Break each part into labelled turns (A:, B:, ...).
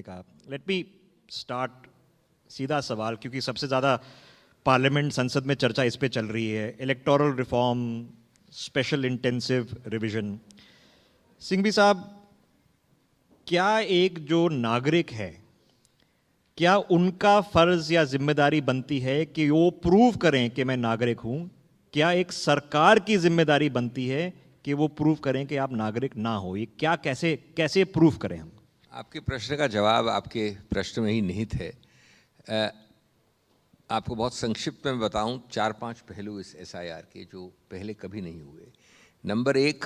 A: का let me start सीधा सवाल, क्योंकि सबसे ज़्यादा पार्लियामेंट संसद में चर्चा इस पे चल रही है, electoral reform, special intensive revision. Singhvi साहब, क्या एक जो नागरिक है, क्या उनका फर्ज या जिम्मेदारी बनती है कि वो प्रूव करें कि मैं नागरिक हूं? क्या एक सरकार की जिम्मेदारी बनती है कि वो प्रूव करें कि आप नागरिक ना हो? ये क्या कैसे कैसे प्रूव करें हम?
B: आपके प्रश्न का जवाब आपके प्रश्न में ही निहित है। आपको बहुत संक्षिप्त में बताऊं, 4-5 पहलू इस एसआईआर के जो पहले कभी नहीं हुए। नंबर 1,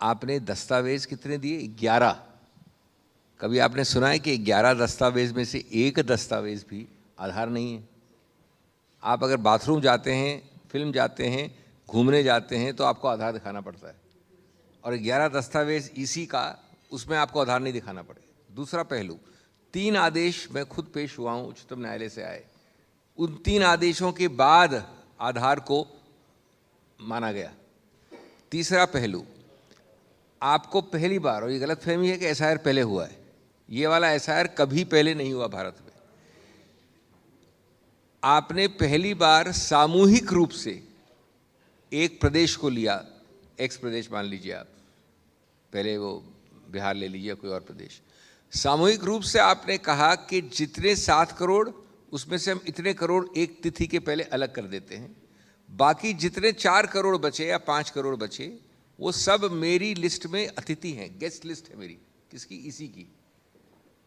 B: आपने दस्तावेज कितने दिए? 11। कभी आपने सुना है कि 11 दस्तावेज में से एक दस्तावेज भी आधार नहीं है? आप अगर बाथरूम जाते हैं, फिल्म जाते हैं, घूमने जाते हैं तो आपको आधार दिखाना पड़ता है, और 11 दस्तावेज इसी का, उसमें आपको आधार नहीं दिखाना पड़ेगा। दूसरा पहलू, 3 आदेश मैं खुद पेश हुआ हूँ, उच्चतम न्यायालय से आए, उन 3 आदेशों के बाद आधार को माना गया। तीसरा पहलू, आपको पहली बार, और ये गलतफहमी है कि एसआईआर पहले हुआ है, ये वाला एसआईआर कभी पहले नहीं हुआ भारत में। आपने पहली बार सामूहिक रूप से एक प्रदेश को लिया, एक्स प्रदेश मान लीजिए आप, पहले वो बिहार ले लीजिए, कोई और प्रदेश, सामूहिक रूप से आपने कहा कि जितने 7 करोड़, उसमें से हम इतने करोड़ एक तिथि के पहले अलग कर देते हैं, बाकी जितने 4 करोड़ बचे या 5 करोड़ बचे, वो सब मेरी लिस्ट में अतिथि हैं, गेस्ट लिस्ट है मेरी। किसकी? इसी की।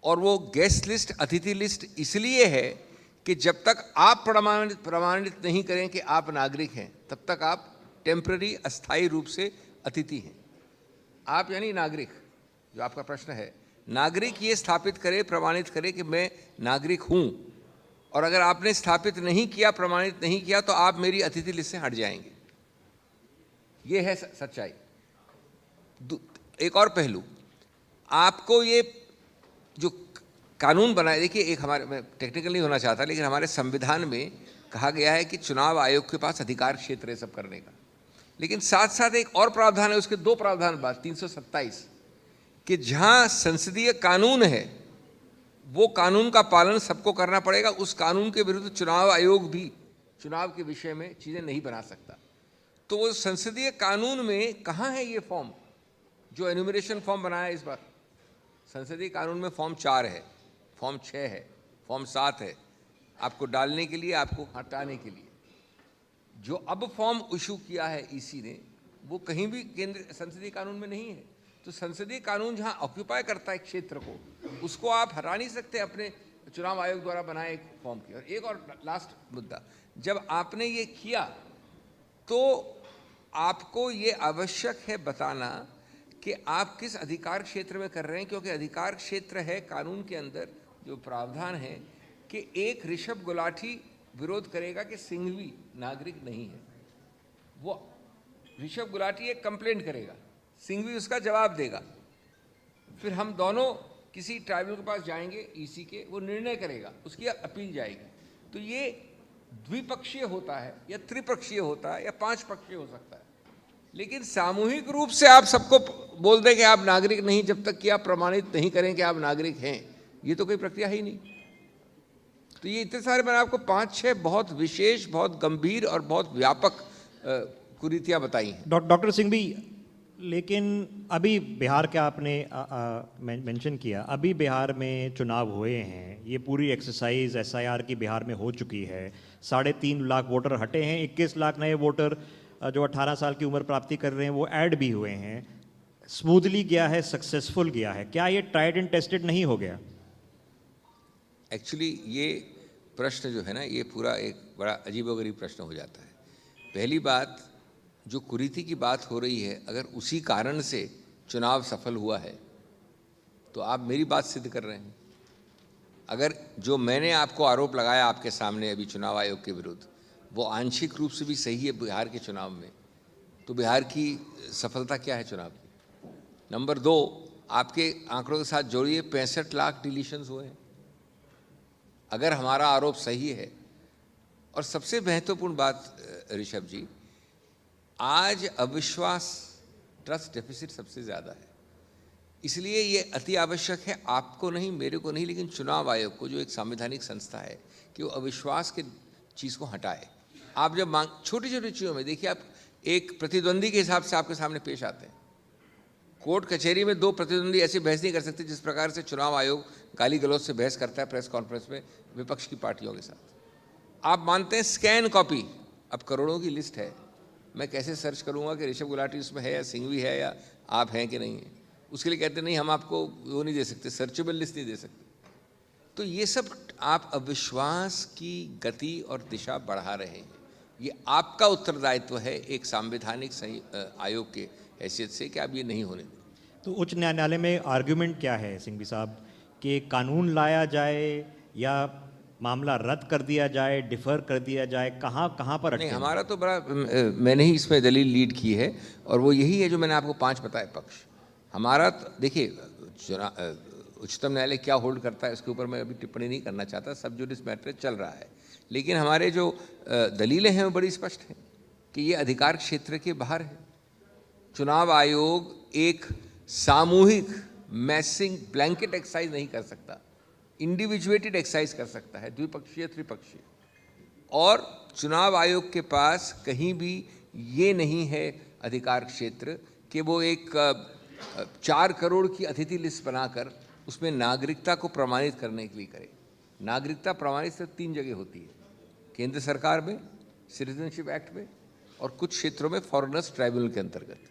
B: और वो गेस्ट लिस्ट, अतिथि लिस्ट इसलिए है कि जब तक आप प्रमाणित नहीं करें कि आप नागरिक हैं, तब तक आप टेम्पररी, अस्थायी रूप से अतिथि हैं। आप यानी नागरिक, जो आपका प्रश्न है, नागरिक ये स्थापित करे, प्रमाणित करे कि मैं नागरिक हूं, और अगर आपने स्थापित नहीं किया, प्रमाणित नहीं किया, तो आप मेरी अतिथि लिस्ट से हट जाएंगे। ये है सच्चाई। एक और पहलू, आपको ये जो कानून बनाए, देखिए, एक हमारे, मैं टेक्निकल नहीं होना चाहता, लेकिन हमारे संविधान में कहा गया है कि चुनाव आयोग के पास अधिकार क्षेत्र है सब करने का, लेकिन साथ साथ एक और प्रावधान है, उसके 2 प्रावधान बाद, 327, कि जहां संसदीय कानून है वो कानून का पालन सबको करना पड़ेगा, उस कानून के विरुद्ध चुनाव आयोग भी चुनाव के विषय में चीज़ें नहीं बना सकता। तो वो संसदीय कानून में कहाँ है ये फॉर्म जो एन्यूमरेशन फॉर्म बनाया इस बार? संसदीय कानून में फॉर्म 4 है, फॉर्म 6 है, फॉर्म 7 है, आपको डालने के लिए, आपको हटाने के लिए। जो अब फॉर्म इशू किया है ईसी ने, वो कहीं भी केंद्र संसदीय कानून में नहीं है। तो संसदीय कानून जहां ऑक्यूपाई करता है क्षेत्र को, उसको आप हटा नहीं सकते अपने चुनाव आयोग द्वारा बनाए एक फॉर्म की। और एक और लास्ट मुद्दा, जब आपने ये किया तो आपको ये आवश्यक है बताना कि आप किस अधिकार क्षेत्र में कर रहे हैं, क्योंकि अधिकार क्षेत्र है कानून के अंदर जो प्रावधान है कि एक ऋषभ गुलाटी विरोध करेगा कि सिंघवी नागरिक नहीं है, वो ऋषभ गुलाटी एक कंप्लेंट करेगा, सिंघवी उसका जवाब देगा, फिर हम दोनों किसी ट्राइब्यूनल के पास जाएंगे, ईसी के, वो निर्णय करेगा, उसकी अपील जाएगी। तो ये द्विपक्षीय होता है या त्रिपक्षीय होता है या 5 पक्षीय हो सकता है, लेकिन सामूहिक रूप से आप सबको बोल दें कि आप नागरिक नहीं, जब तक कि आप प्रमाणित नहीं करें कि आप नागरिक हैं, ये तो कोई प्रक्रिया ही नहीं। तो ये इतने सारे मैंने आपको 5-6 बहुत विशेष, बहुत गंभीर और बहुत व्यापक कुरीतियां बताई हैं।
A: डॉक्टर सिंघवी, लेकिन अभी बिहार का आपने मेंशन किया, अभी बिहार में चुनाव हुए हैं, ये पूरी एक्सरसाइज एसआईआर की बिहार में हो चुकी है, 3.5 लाख वोटर हटे हैं, 21 लाख नए वोटर जो 18 साल की उम्र प्राप्ति कर रहे हैं वो ऐड भी हुए हैं, स्मूथली गया है, सक्सेसफुल गया है। क्या ये ट्राइड एंड टेस्टेड नहीं हो गया?
B: एक्चुअली ये प्रश्न जो है ना, ये पूरा एक बड़ा अजीबोगरीब प्रश्न हो जाता है। पहली बात, जो कुरीति की बात हो रही है, अगर उसी कारण से चुनाव सफल हुआ है तो आप मेरी बात सिद्ध कर रहे हैं। अगर जो मैंने आपको आरोप लगाया आपके सामने अभी चुनाव आयोग के विरुद्ध, वो आंशिक रूप से भी सही है बिहार के चुनाव में, तो बिहार की सफलता क्या है चुनाव की? नंबर 2, आपके आंकड़ों के साथ जोड़िए, 65 लाख डिलीशंस हुए हैं अगर हमारा आरोप सही है। और सबसे महत्वपूर्ण बात ऋषभ जी, आज अविश्वास, ट्रस्ट डेफिसिट सबसे ज़्यादा है। इसलिए ये अति आवश्यक है, आपको नहीं, मेरे को नहीं, लेकिन चुनाव आयोग को, जो एक संवैधानिक संस्था है, कि वो अविश्वास के चीज़ को हटाए। आप जब मांग छोटी छोटी चीज़ों में देखिए, आप एक प्रतिद्वंदी के हिसाब से आपके सामने पेश आते हैं। कोर्ट कचहरी में दो प्रतिद्वंदी ऐसी बहस नहीं कर सकते जिस प्रकार से चुनाव आयोग गाली गलौज से बहस करता है प्रेस कॉन्फ्रेंस में विपक्ष की पार्टियों के साथ। आप मानते हैं स्कैन कॉपी, अब करोड़ों की लिस्ट है, मैं कैसे सर्च करूंगा कि ऋषभ गुलाटी उसमें है या सिंघवी है या आप हैं कि नहीं है? उसके लिए कहते नहीं, हम आपको वो नहीं दे सकते, सर्चेबल लिस्ट नहीं दे सकते। तो ये सब आप अविश्वास की गति और दिशा बढ़ा रहे हैं। ये आपका उत्तरदायित्व है एक संवैधानिक आयोग के हैसियत से कि आप ये नहीं होने दें।
A: तो उच्च न्यायालय में आर्ग्यूमेंट क्या है सिंघवी साहब, कि कानून लाया जाए या मामला रद्द कर दिया जाए, डिफर कर दिया जाए, कहाँ पर
B: नहीं, हमारा तो बड़ा, मैंने ही इसमें दलील लीड की है और वो यही है जो मैंने आपको 5 बताए पक्ष। हमारा देखिए, उच्चतम न्यायालय क्या होल्ड करता है इसके ऊपर मैं अभी टिप्पणी नहीं करना चाहता, सब जुडिस मैटर चल रहा है, लेकिन हमारे जो दलीलें हैं वो बड़ी स्पष्ट हैं कि ये अधिकार क्षेत्र के बाहर है। चुनाव आयोग एक सामूहिक मैसिंग ब्लैंकेट एक्सरसाइज नहीं कर सकता, इंडिविजुएटेड एक्सरसाइज कर सकता है, द्विपक्षीय त्रिपक्षीय। और चुनाव आयोग के पास कहीं भी ये नहीं है अधिकार क्षेत्र कि वो एक 4 करोड़ की अतिथि लिस्ट बनाकर उसमें नागरिकता को प्रमाणित करने के लिए करे। नागरिकता प्रमाणित सिर्फ 3 जगह होती है, केंद्र सरकार में, सिटीजनशिप एक्ट में, और कुछ क्षेत्रों में फॉरेनर्स ट्राइब्यूनल के अंतर्गत।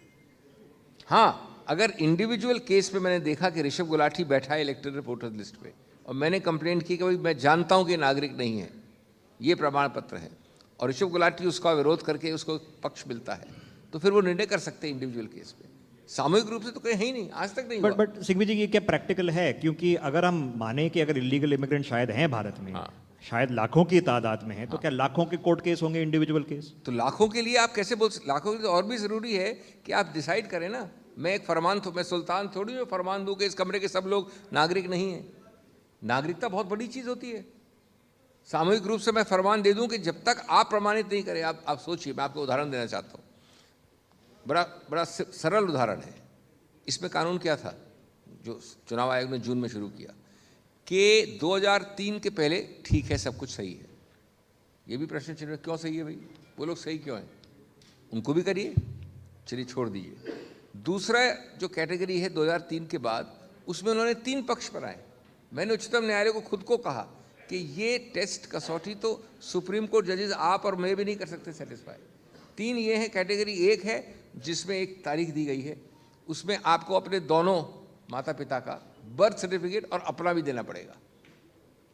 B: हाँ, अगर इंडिविजुअल केस पे मैंने देखा कि ऋषभ गुलाटी बैठा है इलेक्टेड रिपोर्टर्स लिस्ट पे और मैंने कंप्लेंट की कि भाई मैं जानता हूं कि नागरिक नहीं है, ये प्रमाण पत्र है, और ऋषभ गुलाटी उसका विरोध करके उसको पक्ष मिलता है, तो फिर वो निर्णय कर सकते हैं इंडिविजुअल केस पे। सामूहिक रूप से तो कहीं है ही नहीं, आज तक नहीं हुआ।
A: बट सिंघवी जी, ये क्या प्रैक्टिकल है? क्योंकि अगर हम माने कि अगर इलीगल इमिग्रेंट शायद हैं भारत में, शायद लाखों की तादाद में है, तो क्या लाखों के कोर्ट केस होंगे, इंडिविजुअल केस?
B: तो लाखों के लिए आप कैसे बोल सकते? लाखों के लिए तो और भी जरूरी है कि आप डिसाइड करें ना। मैं एक फरमान, मैं सुल्तान थोड़ी हूँ फरमान दूँ कि इस कमरे के सब लोग नागरिक नहीं हैं। नागरिकता बहुत बड़ी चीज़ होती है। सामूहिक रूप से मैं फरमान दे दूं कि जब तक आप प्रमाणित नहीं करें, आप सोचिए, मैं आपको उदाहरण देना चाहता हूँ, बड़ा सरल उदाहरण है। इसमें कानून क्या था जो चुनाव आयोग ने जून में शुरू किया कि 2003 के पहले ठीक है, सब कुछ सही है। ये भी प्रश्न चिन्ह, क्यों सही है भाई, वो लोग सही क्यों हैं, उनको भी करिए, चलिए छोड़ दीजिए। दूसरा जो कैटेगरी है 2003 के बाद, उसमें उन्होंने 3 पक्ष बनाए। मैंने उच्चतम न्यायालय को खुद को कहा कि ये टेस्ट कसौटी तो सुप्रीम कोर्ट जजेस आप और मैं भी नहीं कर सकते सेटिस्फाई। 3 ये है कैटेगरी। एक है जिसमें एक तारीख दी गई है, उसमें आपको अपने दोनों माता पिता का बर्थ सर्टिफिकेट और अपना भी देना पड़ेगा।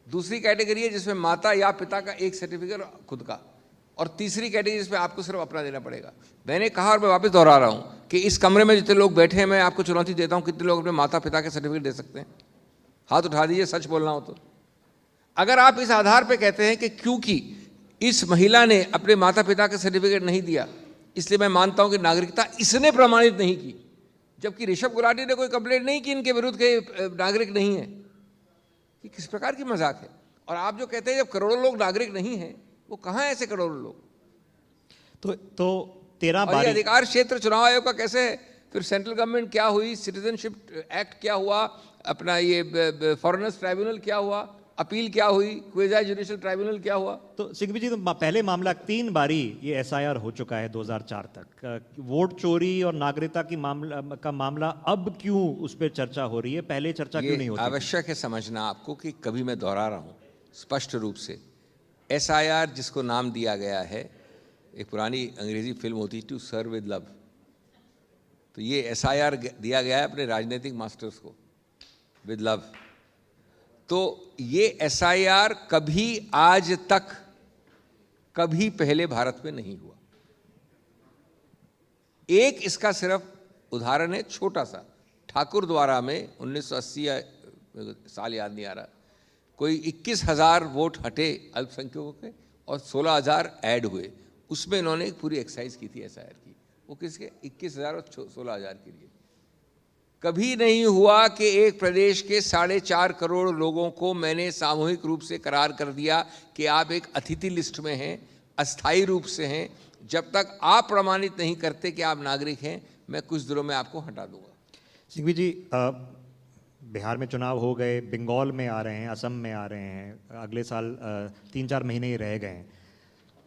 B: दूसरी कैटेगरी है जिसमें माता या पिता का एक सर्टिफिकेट खुद का, और तीसरी कैटेगरी जिसमें आपको सिर्फ अपना देना पड़ेगा। मैंने कहा और मैं वापस दोहरा रहा हूँ कि इस कमरे में जितने लोग बैठे हैं, मैं आपको चुनौती देता हूँ, कितने लोग अपने माता पिता के सर्टिफिकेट दे सकते हैं? हाथ उठा दीजिए, सच बोलना हो तो। अगर आप इस आधार पे कहते हैं कि क्योंकि इस महिला ने अपने माता पिता का सर्टिफिकेट नहीं दिया इसलिए मैं मानता हूं कि नागरिकता इसने प्रमाणित नहीं की, जबकि ऋषभ गुलाटी ने कोई कंप्लेंट नहीं की इनके विरुद्ध के नागरिक नहीं है, ये किस प्रकार की मजाक है? और आप जो कहते हैं जब करोड़ों लोग नागरिक नहीं हैं, वो कहां है ऐसे करोड़ों लोग?
A: तो 13
B: और ये अधिकार क्षेत्र चुनाव आयोग का कैसे है? फिर सेंट्रल गवर्नमेंट क्या हुई, सिटीजनशिप एक्ट क्या हुआ, अपना ये फॉरेनर्स ट्राइब्यूनल क्या हुआ, अपील क्या हुई, क्वेज़ी जुडिशियल ट्राइब्यूनल क्या हुआ?
A: तो सिंघवी जी, तो पहले मामला 3 बारी ये एसआईआर हो चुका है 2004 तक। वोट चोरी और नागरिकता की मामला अब क्यों उस पर चर्चा हो रही है, पहले चर्चा क्यों नहीं होती?
B: आवश्यक है समझना आपको कि कभी मैं दोहरा रहा हूँ स्पष्ट रूप से, एसआईआर जिसको नाम दिया गया है, एक पुरानी अंग्रेजी फिल्म होती टू सर्व विद लव, तो ये एसआईआर दिया गया है अपने राजनीतिक मास्टर्स को, विद लव। तो ये एसआईआर कभी आज तक कभी पहले भारत में नहीं हुआ। एक इसका सिर्फ उदाहरण है छोटा सा, ठाकुर द्वारा में 1980 साल याद नहीं आ रहा, कोई 21,000 वोट हटे अल्पसंख्यकों के और 16,000 ऐड हुए, उसमें इन्होंने एक पूरी एक्सरसाइज की थी एसआईआर की। वो किसके? 21,000 और 16,000 के लिए। कभी नहीं हुआ कि एक प्रदेश के 4.5 करोड़ लोगों को मैंने सामूहिक रूप से करार कर दिया कि आप एक अतिथि लिस्ट में हैं, अस्थायी रूप से हैं, जब तक आप प्रमाणित नहीं करते कि आप नागरिक हैं, मैं कुछ दिनों में आपको हटा दूंगा।
A: सिंघवी जी, बिहार में चुनाव हो गए, बंगाल में आ रहे हैं, असम में आ रहे हैं, अगले साल 3-4 महीने ही रह गए हैं।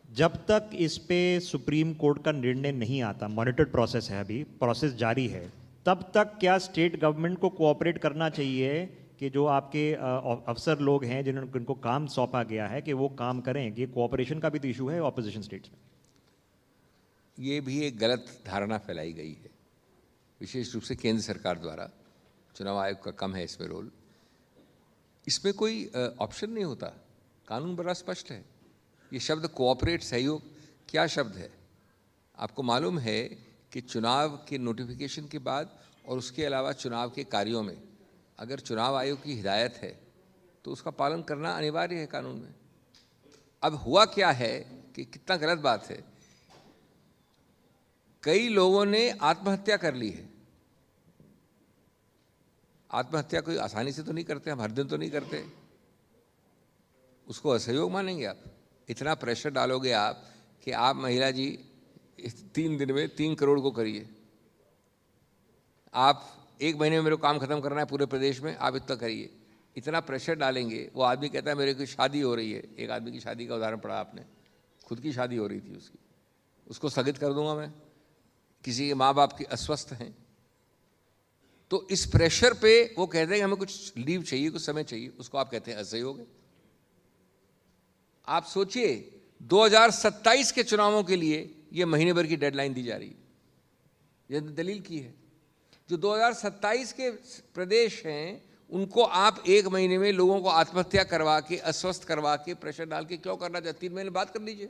A: जब तक इस पे सुप्रीम कोर्ट का निर्णय नहीं आता, मॉनिटर्ड प्रोसेस है, अभी प्रोसेस जारी है, तब तक क्या स्टेट गवर्नमेंट को कोऑपरेट करना चाहिए कि जो आपके अफसर लोग हैं जिनको काम सौंपा गया है कि वो काम करें? कि कोऑपरेशन का भी तो इशू है ऑपोजिशन स्टेट्स में।
B: ये भी एक गलत धारणा फैलाई गई है, विशेष रूप से केंद्र सरकार द्वारा। चुनाव आयोग का कम है इसमें रोल। इसमें कोई ऑप्शन नहीं होता, कानून बड़ा स्पष्ट है। ये शब्द कोऑपरेट, सहयोग, क्या शब्द है? आपको मालूम है कि चुनाव के नोटिफिकेशन के बाद और उसके अलावा चुनाव के कार्यों में अगर चुनाव आयोग की हिदायत है तो उसका पालन करना अनिवार्य है कानून में। अब हुआ क्या है कि कितना गलत बात है, कई लोगों ने आत्महत्या कर ली है। आत्महत्या कोई आसानी से तो नहीं करते, हम हर दिन तो नहीं करते। उसको असहयोग मानेंगे आप? इतना प्रेशर डालोगे आप कि आप महिला जी 3 दिन में 3 करोड़ को करिए, आप 1 महीने में मेरे को काम खत्म करना है पूरे प्रदेश में, आप इतना करिए। इतना प्रेशर डालेंगे। वो आदमी कहता है मेरे को शादी हो रही है, एक आदमी की शादी का उदाहरण पढ़ा आपने, खुद की शादी हो रही थी उसकी, उसको स्थगित कर दूंगा मैं। किसी के माँ बाप की अस्वस्थ हैं, तो इस प्रेशर पे वो कहते हैं कि हमें कुछ लीव चाहिए, कुछ समय चाहिए, उसको आप कहते हैं असहयोग। आप सोचिए 2027 के चुनावों के लिए ये महीने भर की डेडलाइन दी जा रही है। ये दलील की है, जो 2027 के प्रदेश हैं उनको आप 1 महीने में लोगों को आत्महत्या करवा के, अस्वस्थ करवा के, प्रेशर डाल के क्यों करना चाहते? 3 महीने बात कर लीजिए।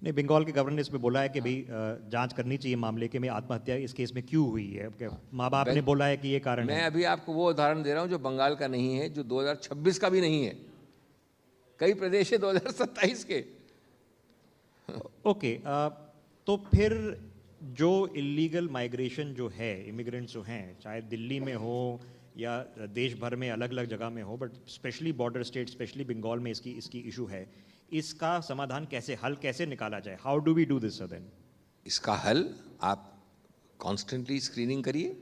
A: नहीं, बंगाल के गवर्नर ने इसमें बोला है कि भाई जांच करनी चाहिए मामले के में, आत्महत्या इस केस में क्यों हुई है। माँ बाप ने बोला है कि ये कारण है।
B: मैं अभी आपको वो उदाहरण दे रहा हूँ जो बंगाल का नहीं है, जो 2026 का भी नहीं है, कई प्रदेश है 2027 के।
A: ओके, तो फिर जो इलीगल माइग्रेशन जो है, इमिग्रेंट्स जो हैं, चाहे दिल्ली में हो या देश भर में अलग अलग जगह में हो, but specially border state, specially Bengal में इसकी इशू है, इसका समाधान कैसे, हल कैसे निकाला जाए? How do we do this then?
B: इसका हल आप कॉन्स्टेंटली स्क्रीनिंग करिए।